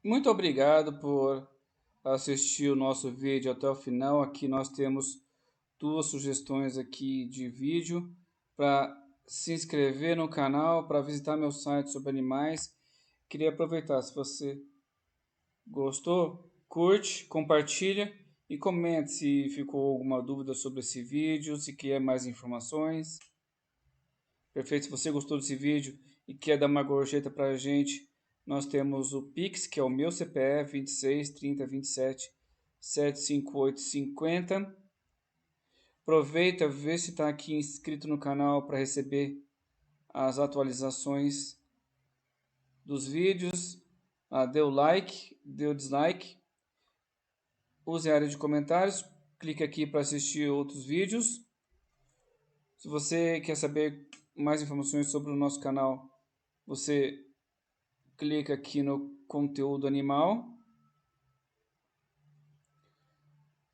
Muito obrigado por assistir o nosso vídeo até o final. Aqui nós temos duas sugestões aqui de vídeo para se inscrever no canal, para visitar meu site sobre animais. Queria aproveitar, se você gostou, curte, compartilha e comente se ficou alguma dúvida sobre esse vídeo, se quer mais informações. Perfeito, se você gostou desse vídeo e quer dar uma gorjeta para a gente, nós temos o Pix, que é o meu CPF, 26 30 27 758 50. Aproveita, vê se está aqui inscrito no canal para receber as atualizações dos vídeos. Dê o like, dê o dislike. Use a área de comentários, clique aqui para assistir outros vídeos. Se você quer saber mais informações sobre o nosso canal, você clica aqui no conteúdo animal.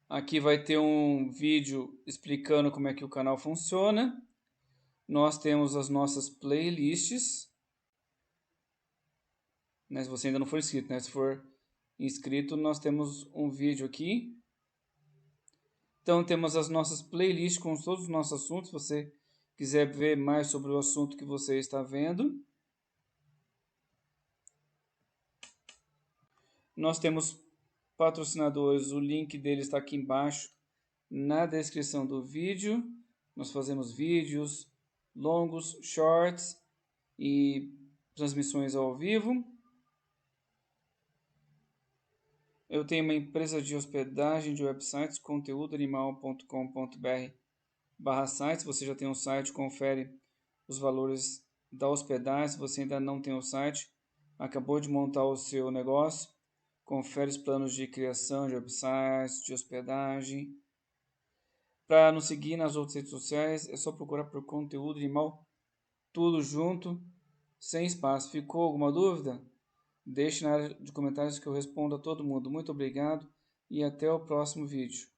Aqui vai ter um vídeo explicando como é que o canal funciona. Nós temos as nossas playlists, né? Se você ainda não for inscrito, né? Se for inscrito, nós temos um vídeo aqui. Então temos as nossas playlists com todos os nossos assuntos. Se você quiser ver mais sobre o assunto que você está vendo. Nós temos patrocinadores, o link deles está aqui embaixo na descrição do vídeo. Nós fazemos vídeos longos, shorts e transmissões ao vivo. Eu tenho uma empresa de hospedagem de websites, conteúdoanimal.com.br/site. Se você já tem um site, confere os valores da hospedagem. Se você ainda não tem o site, acabou de montar o seu negócio, confere os planos de criação de websites, de hospedagem. Para nos seguir nas outras redes sociais, é só procurar por Conteúdo Animal, tudo junto, sem espaço. Ficou alguma dúvida? Deixe na área de comentários que eu respondo a todo mundo. Muito obrigado e até o próximo vídeo.